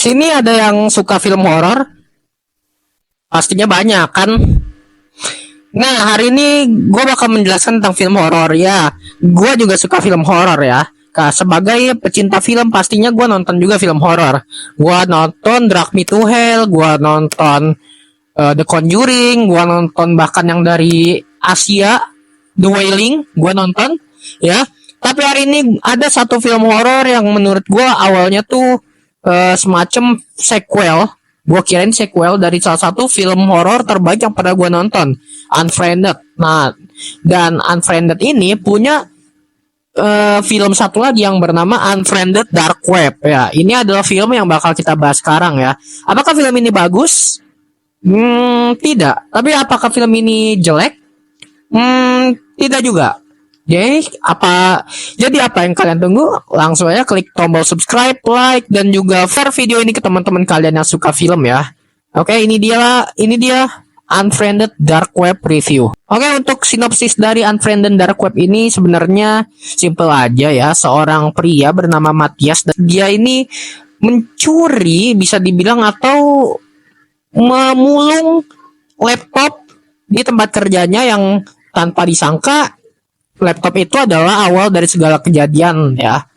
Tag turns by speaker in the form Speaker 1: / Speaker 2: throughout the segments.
Speaker 1: Sini ada yang suka film horor? Pastinya banyak kan? Nah, hari ini gue bakal menjelaskan tentang film horor ya. Gue juga suka film horor ya. Sebagai pecinta film pastinya gue nonton juga film horor. Gue nonton Drag Me to Hell, gue nonton The Conjuring, gue nonton bahkan yang dari Asia, The Wailing, gue nonton ya. Tapi hari ini ada satu film horor yang menurut gue awalnya tuh semacam sequel. Gue kirain sequel dari salah satu film horor terbaik yang pernah gue nonton, Unfriended. Nah, dan Unfriended ini punya film satu lagi yang bernama Unfriended Dark Web. Ya, ini adalah film yang bakal kita bahas sekarang ya. Apakah film ini bagus? Tidak. Tapi apakah film ini jelek? Tidak juga. Jadi apa yang kalian tunggu? Langsung aja klik tombol subscribe, like, dan juga share video ini ke teman-teman kalian yang suka film ya. Oke, ini dia Unfriended Dark Web review. Oke, untuk sinopsis dari Unfriended Dark Web ini sebenarnya simple aja ya. Seorang pria bernama Matthias, dan dia ini mencuri, bisa dibilang, atau memulung laptop di tempat kerjanya yang tanpa disangka laptop itu adalah awal dari segala kejadian ya.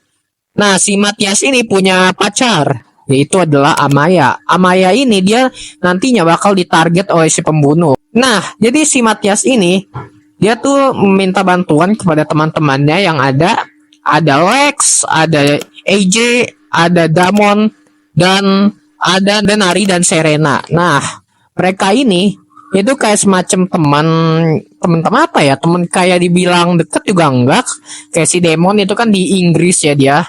Speaker 1: Nah, si Matthias ini punya pacar, yaitu adalah Amaya. Amaya ini dia nantinya bakal ditarget oleh si pembunuh. Nah, jadi si Matthias ini dia tuh meminta bantuan kepada teman-temannya yang ada Lex, ada AJ, ada Damon, dan ada Denari dan Serena. Nah, mereka ini itu kayak semacam teman apa ya, teman kayak dibilang deket juga enggak. Kayak si Demon itu kan di Inggris ya, dia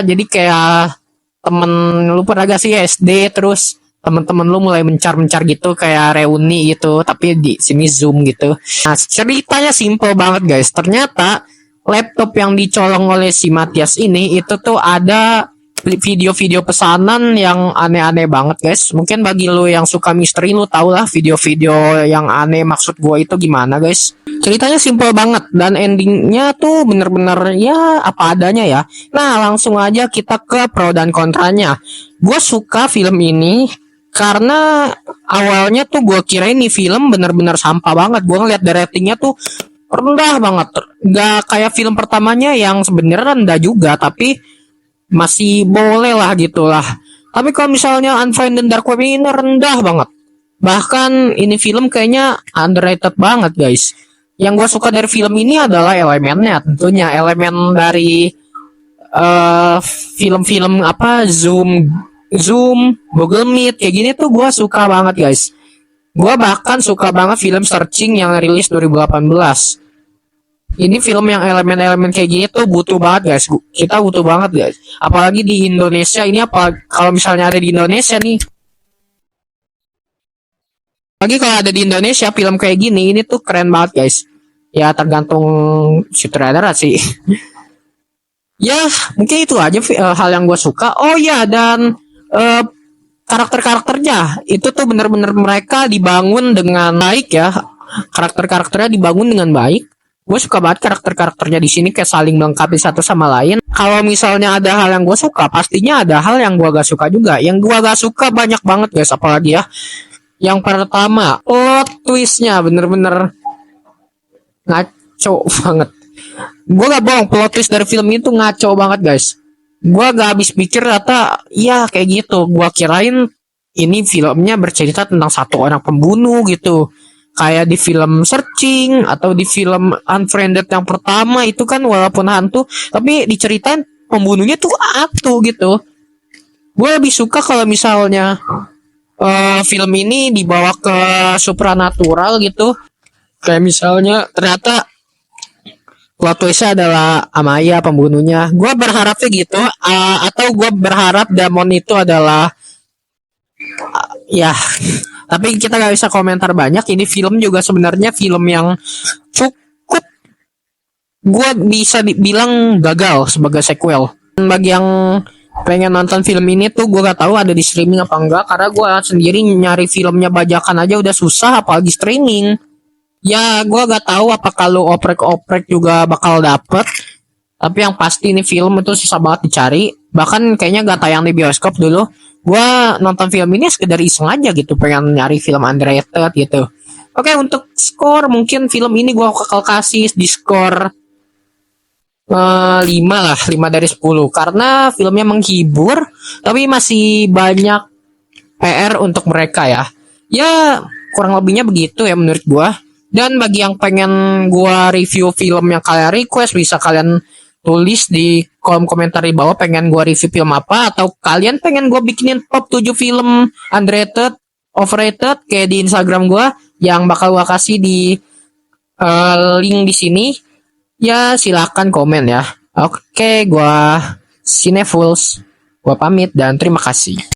Speaker 1: jadi kayak temen lu pernah gak sih SD, terus teman-teman lu mulai mencar-mencar gitu, kayak reuni gitu, tapi di sini Zoom gitu. Nah, ceritanya simple banget guys. Ternyata laptop yang dicolong oleh si Matthias ini itu tuh ada video-video pesanan yang aneh-aneh banget guys. Mungkin bagi lo yang suka misteri, lo tau lah video-video yang aneh maksud gue itu gimana guys. Ceritanya simple banget dan endingnya tuh bener-bener ya apa adanya ya. Nah, langsung aja kita ke pro dan kontranya. Gue suka film ini karena awalnya tuh gue kira ini film bener-bener sampah banget. Gue ngeliat dari ratingnya tuh rendah banget, gak kayak film pertamanya yang sebenarnya rendah juga, tapi masih boleh lah gitulah. Tapi kalau misalnya Unfriended Dark Web ini rendah banget. Bahkan ini film kayaknya underrated banget guys. Yang gue suka dari film ini adalah elemennya, tentunya elemen dari film-film apa Zoom, Google Meet kayak gini tuh gue suka banget guys. Gue bahkan suka banget film Searching yang rilis 2018. Ini film yang elemen-elemen kayak gini tuh butuh banget guys. Kita butuh banget guys. Apalagi di Indonesia ini, apa kalau misalnya ada di Indonesia nih. Lagi kalau ada di Indonesia film kayak gini, ini tuh keren banget guys. Ya tergantung sutradara sih. Ya mungkin itu aja hal yang gue suka. Oh ya, dan karakter-karakternya itu tuh bener-bener mereka dibangun dengan baik ya. Karakter-karakternya dibangun dengan baik. Gue suka banget karakter-karakternya di sini kayak saling melengkapi satu sama lain. Kalau misalnya ada hal yang gue suka, pastinya ada hal yang gue gak suka juga. Yang gue gak suka banyak banget guys, apalagi ya. Yang pertama, plot twistnya bener-bener ngaco banget. Gue gak bohong, plot twist dari film itu ngaco banget guys. Gue gak habis pikir ternyata ya kayak gitu. Gue kirain ini filmnya bercerita tentang satu orang pembunuh gitu, kayak di film Searching atau di film Unfriended yang pertama itu kan walaupun hantu tapi diceritain pembunuhnya tuh aku gitu. Gue lebih suka kalau misalnya film ini dibawa ke supranatural gitu, kayak misalnya ternyata plot twistnya adalah Amaya pembunuhnya. Gue berharapnya gitu, atau gue berharap Damon itu adalah ya. Tapi kita gak bisa komentar banyak. Ini film juga sebenarnya film yang cukup gue bisa dibilang gagal sebagai sequel. Bagi yang pengen nonton film ini tuh gue gak tahu ada di streaming apa enggak, karena gue sendiri nyari filmnya bajakan aja udah susah, apalagi streaming. Ya gue gak tahu apa kalau oprek-oprek juga bakal dapet. Tapi yang pasti ini film itu susah banget dicari. Bahkan kayaknya gak tayang di bioskop dulu. Gua nonton film ini sekedar iseng aja gitu, pengen nyari film underrated gitu. Oke, untuk skor mungkin film ini gua bakal kasih di skor 5 lah, 5 dari 10 karena filmnya menghibur tapi masih banyak PR untuk mereka ya. Ya, kurang lebihnya begitu ya menurut gua. Dan bagi yang pengen gua review film yang kalian request, bisa kalian tulis di kolom komentar di bawah pengen gua review film apa, atau kalian pengen gua bikinin top 7 film underrated, overrated kayak di Instagram gua yang bakal gua kasih di link di sini. Ya, silakan komen ya. Oke, gua Cinefuls. Gua pamit dan terima kasih.